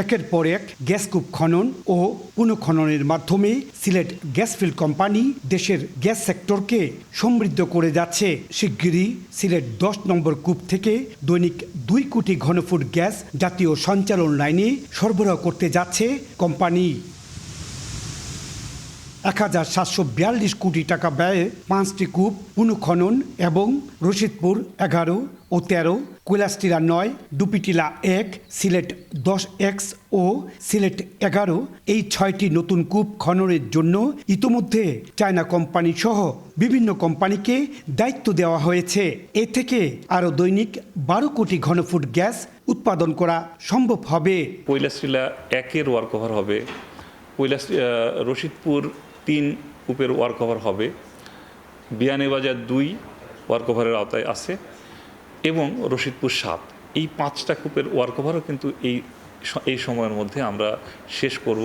একের পর এক গ্যাস কূপ খনন ও পুনঃখননের মাধ্যমে সিলেট গ্যাস ফিল্ড কোম্পানি দেশের গ্যাস সেক্টরকে সমৃদ্ধ করে যাচ্ছে। শিগগিরই সিলেট 10 নম্বর কূপ থেকে দৈনিক 2 কোটি ঘনফুট গ্যাস জাতীয় সঞ্চালন লাইনে সরবরাহ করতে যাচ্ছে কোম্পানি। 1742 কোটি টাকা ব্যয়ে 5টি কূপ পুনঃখনন এবং রশিদপুর 11 ও 13, কৈলাসটিলা 9, ডুপিটিলা 1, সিলেট 10X ও সিলেট 11 এই 6টি নতুন কূপ খননের জন্য ইতোমধ্যে চায়না কোম্পানি সহ বিভিন্ন কোম্পানিকে দায়িত্ব দেওয়া হয়েছে। এ থেকে আরও দৈনিক 12 কোটি ঘনফুট গ্যাস উৎপাদন করা সম্ভব হবে। কৈলাসটিলা 1-এর ওয়ার্ক ওভার হবে, রশিদপুর 3 কূপের ওয়ার্ক ওভার হবে, বিয়ানীবাজার 2 ওয়ার্ক ওভারের আওতায় আছে এবং রশিদপুর 7 এই 5টা কূপের ওয়ার্ক ওভারও কিন্তু এই সময়ের মধ্যে আমরা শেষ করব।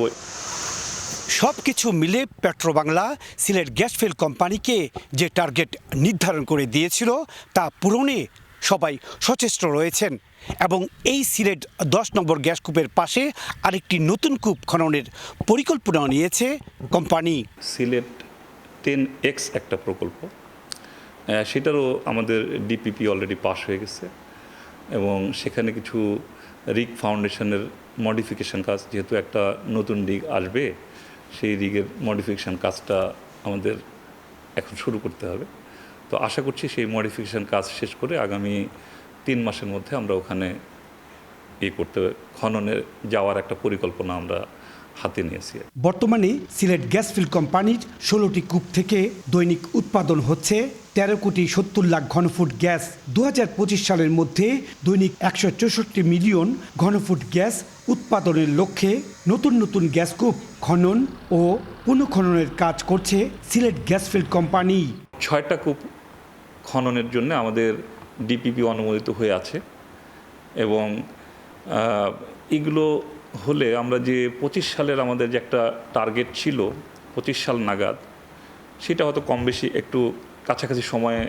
সব কিছু মিলে পেট্রোবাংলা সিলেট গ্যাস ফিল্ড কোম্পানিকে যে টার্গেট নির্ধারণ করে দিয়েছিল তা পূরণে সবাই সচেষ্ট রয়েছেন এবং এই সিলেট 10 নম্বর গ্যাস কূপের পাশে আরেকটি নতুন কূপ খননের পরিকল্পনা নিয়েছে কোম্পানি। সিলেট 10X একটা প্রকল্প, সেটারও আমাদের ডিপিপি অলরেডি পাস হয়ে গেছে এবং সেখানে কিছু রিগ ফাউন্ডেশনের মডিফিকেশন কাজ, যেহেতু একটা নতুন রিগ আসবে সেই রিগের মডিফিকেশন কাজটা আমাদের এখন শুরু করতে হবে। তো আশা করছি সেই মডিফিকেশন কাজ শেষ করে আগামী 3 মাসের মধ্যে আমরা ওখানে খননে যাওয়ার একটা পরিকল্পনা আমরা হাতে নিয়েছি। বর্তমানে সিলেট গ্যাস ফিল্ড কোম্পানির 16টি কূপ থেকে দৈনিক উৎপাদন হচ্ছে 13 কোটি 70 লাখ ঘনফুট গ্যাস। 2025 সালের মধ্যে দৈনিক 164 মিলিয়ন ঘনফুট গ্যাস উৎপাদনের লক্ষ্যে নতুন নতুন গ্যাস কূপ খনন ও পুনঃখননের কাজ করছে সিলেট গ্যাস ফিল্ড কোম্পানি। 6টা কূপ খননের জন্য আমাদের ডিপিপি অনুমোদিত হয়ে আছে এবং এগুলো হলে আমরা যে 25 সালের আমাদের যে একটা টার্গেট ছিল 25 সাল নাগাদ, সেটা হয়তো কম বেশি একটু কাছাকাছি সময়ে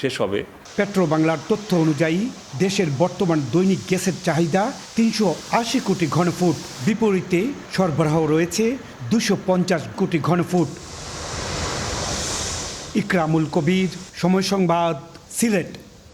শেষ হবে। পেট্রোবাংলার তথ্য অনুযায়ী দেশের বর্তমান দৈনিক গ্যাসের চাহিদা 380 কোটি ঘনফুট, বিপরীতে সরবরাহ রয়েছে 250 কোটি ঘনফুট। ইকরামুল কবির, সময় সংবাদ, সিলেট।